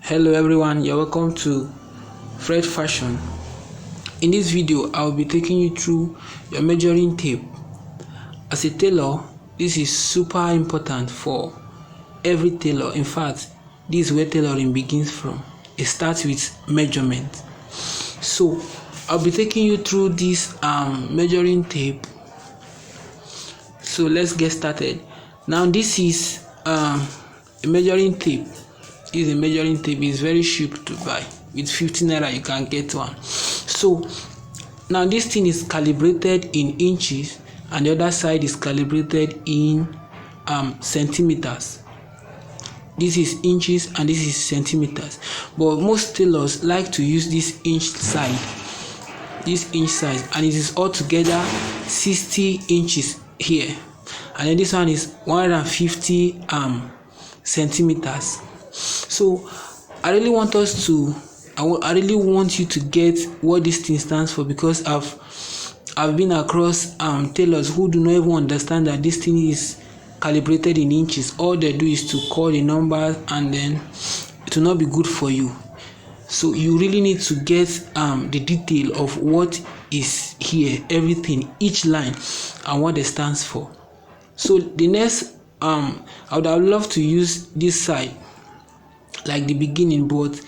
Hello everyone, you're welcome to Fred Fashion. In this video, I'll be taking you through your measuring tape. As a tailor, this is super important for every tailor. In fact, this is where tailoring begins from. It starts with measurement. So I'll be taking you through this measuring tape. So let's get started. Now this is a measuring tape. This is a measuring tape. It's very cheap to buy. With 15 naira you can get one. So now this thing is calibrated in inches and the other side is calibrated in centimeters. This is inches and this is centimeters, but most tailors like to use this inch side, and it is altogether 60 inches here, and then this one is 150 centimeters. So I really want you to get what this thing stands for, because I've been across tailors who do not even understand that this thing is calibrated in inches. All they do is to call the numbers, and then it will not be good for you. So you really need to get the detail of what is here, everything, each line, and what it stands for. So the next, I would have loved to use this side like the beginning, but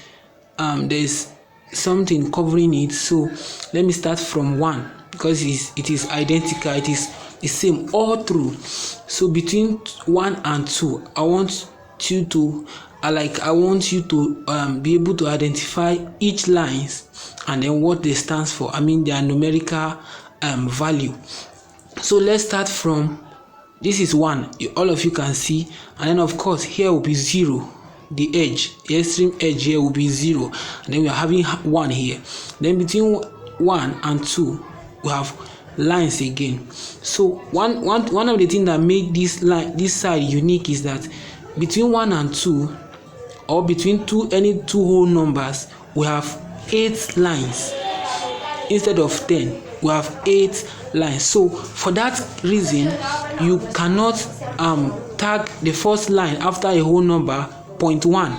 there's something covering it. So let me start from 1, because it is identical, it is the same all through. So between 1 and 2, I want you to be able to identify each lines and then what they stands for. I mean their numerical value. So let's start from, this is 1, all of you can see, and then of course here will be 0. The extreme edge here will be 0, and then we are having 1 here. Then between 1 and 2 we have lines again. So one of the things that make this side unique is that between 1 and 2, or between any two whole numbers, we have 8 lines instead of 10. We have 8 lines. So for that reason, you cannot tag the first line after a whole number 0.1.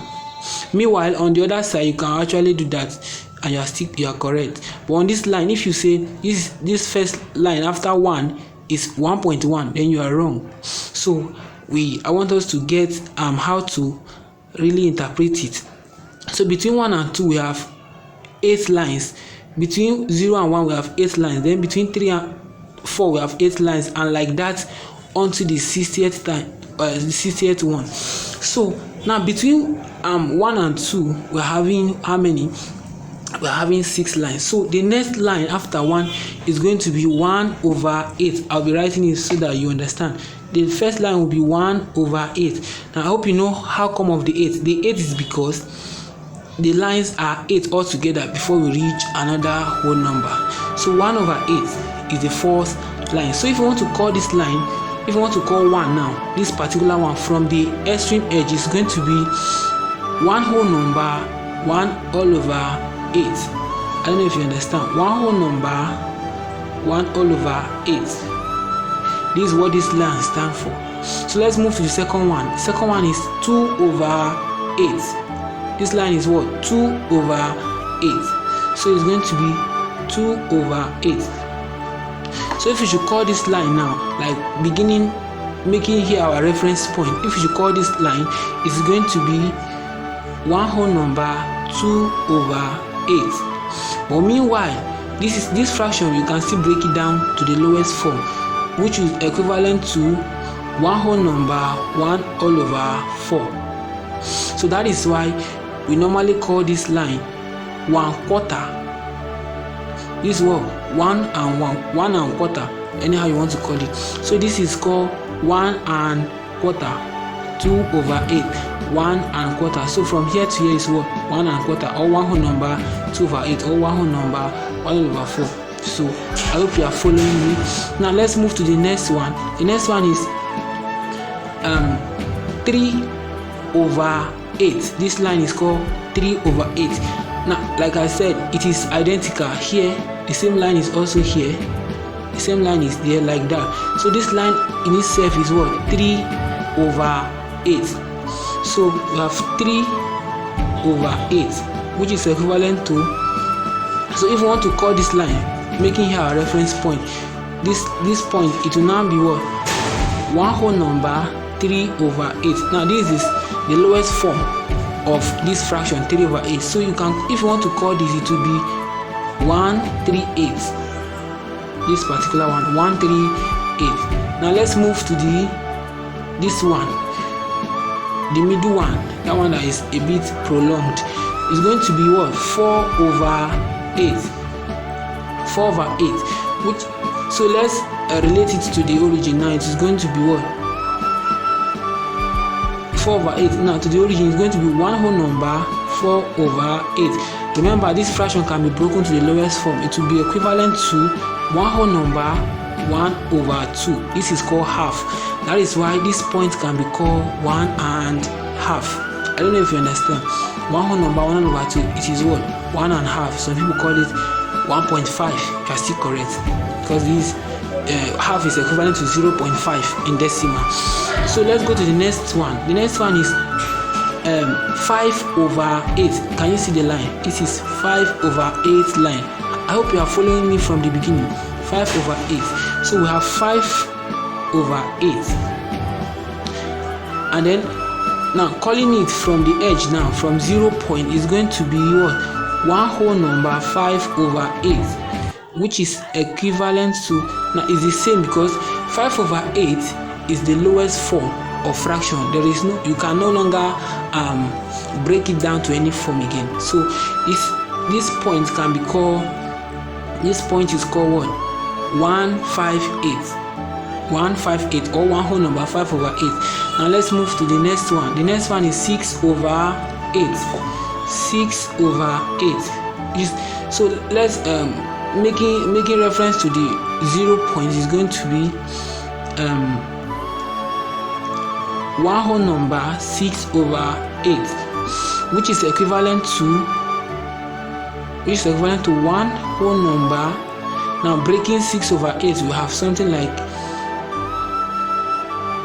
Meanwhile, on the other side, you can actually do that and you are correct. But on this line, if you say this first line after 1 is 1.1, then you are wrong. So I want us to get how to really interpret it. So between 1 and 2 we have 8 lines. Between 0 and 1 we have 8 lines. Then between 3 and 4 we have 8 lines, and like that until the 60th time, the 60th one. So now between 1 and 2 we're having how many? We're having 6 lines. So the next line after 1 is going to be 1/8. I'll be writing it so that you understand. The first line will be 1/8. Now I hope you know how come of the 8. The 8 is because the lines are 8 altogether before we reach another whole number. So 1/8 is the first line. So if you want to call this line, if you want to call 1 now, this particular one from the extreme edge is going to be 1 whole number 1/8. I don't know if you understand. 1 whole number 1/8. This is what this line stands for. So let's move to the second one. The second one is 2/8. This line is what? 2/8. So it's going to be 2/8. So if you should call this line now, like making here our reference point, if you should call this line, it's going to be 1 whole number 2/8. But meanwhile, this fraction, you can still break it down to the lowest form, which is equivalent to 1 whole number 1/4. So that is why we normally call this line 1/4. This is what 1 and quarter, anyhow you want to call it. So this is called 1/4, 2/8, 1/4. So from here to here is what? 1/4, or 1 whole number 2/8, or 1 whole number 1/4. So I hope you are following me. Now let's move to the next one. The next one is 3/8. This line is called 3/8. Now, like I said, it is identical. Here, the same line is also here. The same line is there, like that. So this line in itself is what? 3/8. So we have 3 over 8, which is equivalent to, so if we want to call this line, making here our reference point, this point, it will now be what? 1 whole number 3 over 8. Now this is the lowest form of this fraction, 3 over 8. So you can, if you want to call this, it will be 138. This particular one, 138. Now let's move to this one, the middle one, that one that is a bit prolonged. Is going to be what? 4 over 8. 4 over 8. Which, so let's relate it to the origin. Now it is going to be what? 4 over 8. Now to the origin is going to be 1 whole number 4 over 8. Remember, this fraction can be broken to the lowest form. It will be equivalent to 1 whole number 1 over 2. This is called half. That is why this point can be called 1 and half. I don't know if you understand. 1 whole number 1 over 2, it is what? 1 and half. Some people call it 1.5. You are still correct, because this half is equivalent to 0.5 in decimal. So let's go to the next one. The next one is 5 over 8. Can you see the line? This is 5 over 8 line. I hope you are following me from the beginning. 5 over 8. So we have 5 over 8. And then now calling it from the edge, now from 0 point, is going to be what? 1 whole number 5 over 8, which is equivalent to, now is the same, because 5 over 8 is the lowest form of fraction. There is no, you can no longer break it down to any form again. So this point can be called, this point is called what? 158. 158, or 1 whole number 5 over 8. Now let's move to the next one. The next one is 6 over 8. 6 over 8. So let's making reference to the 0 point is going to be 1 whole number 6 over 8, which is equivalent to 1 whole number. Now breaking 6 over 8, we have something like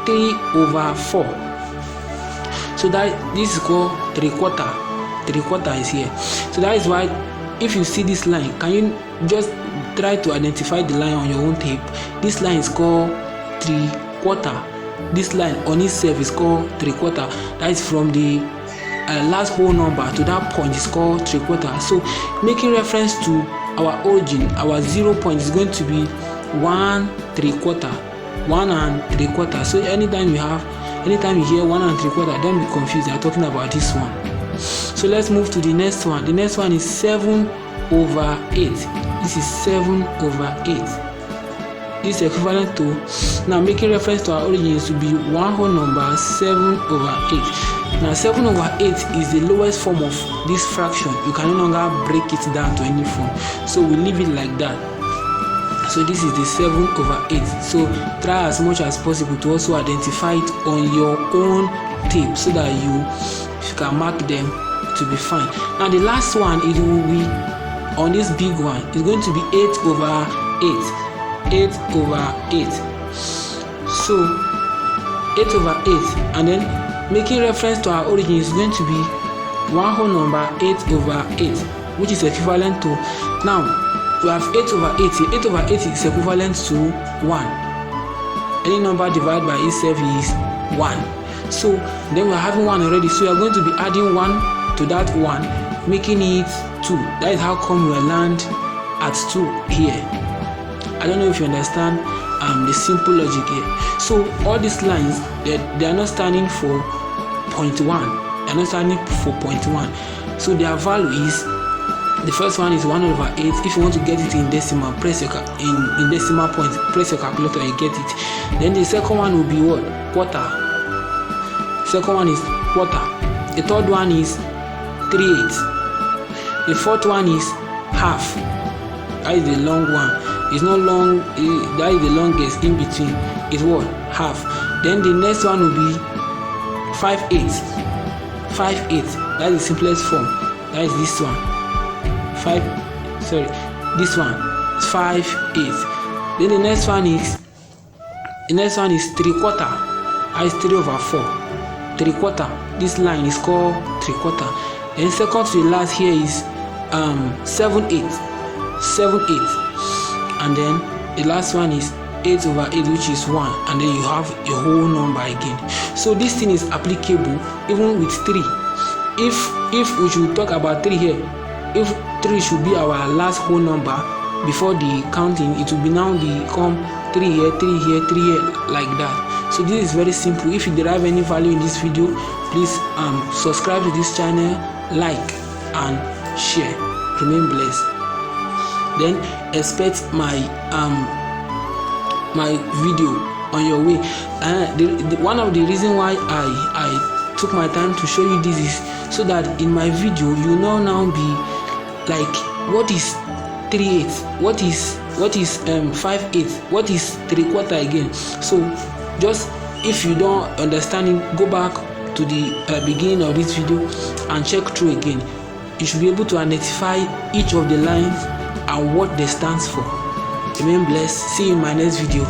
3 over 4. So that this is called 3/4. 3/4 is here. So that is why if you see this line, can you just try to identify the line on your own tape? This line is called 3/4. This line on itself is called 3/4. That is from the last whole number to that point is called 3/4. So making reference to our origin, our 0 point is going to be 1 3/4. 1 and 3/4. So anytime you hear 1 and 3/4, don't be confused. They are talking about this one. So let's move to the next one. The next one is 7 over 8. This is 7 over 8. This is equivalent to, now making reference to our origin, is to be 1 whole number 7 over 8. Now 7 over 8 is the lowest form of this fraction. You can no longer break it down to any form. So we leave it like that. So this is the 7 over 8. So try as much as possible to also identify it on your own tape, so that you can mark them to be fine. Now the last one, it will be on this big one. It's going to be 8 over 8. 8 over 8. So 8 over 8, and then making reference to our origin is going to be 1 whole number 8 over 8, which is equivalent to, now we have 8 over 8 here. 8 over 8 is equivalent to 1. Any number divided by itself is 1. So then we are having 1 already. So we are going to be adding 1 to that 1, making it 2. That is how come we land at 2 here. I don't know if you understand the simple logic here. So all these lines, they are not standing for 0.1. They are not standing for 0.1. So their value is, the first one is 1 over 8. If you want to get it in decimal, press your in decimal point, press your calculator, you get it. Then the second one will be what? Quarter. Second one is quarter. The third one is 3/8. The fourth one is half. That is the long one. It's not long. That is the longest in between. Is what? Half. Then the next one will be 5/8. 5/8. That is the simplest form. That is this one. This one is 5/8. Then the next one is 3/4. That is 3 over 4. 3/4. This line is called 3/4. Then second to the last here is 7 8, and then the last one is 8/8, which is 1, and then you have a whole number again. So this thing is applicable even with 3. If we should talk about 3 here, if 3 should be our last whole number before the counting, it will be now become 3 here, 3 here, 3 here, like that. So this is very simple. If you derive any value in this video, please subscribe to this channel, like and share. Remain blessed. Then expect my video on your way. One of the reasons why I took my time to show you this is so that in my video you will now be like, what is 3/8, what is 5/8, what is 3/4 again. So just if you don't understand it, go back to the beginning of this video and check through again. You should be able to identify each of the lines and what they stands for. Remain blessed. See you in my next video.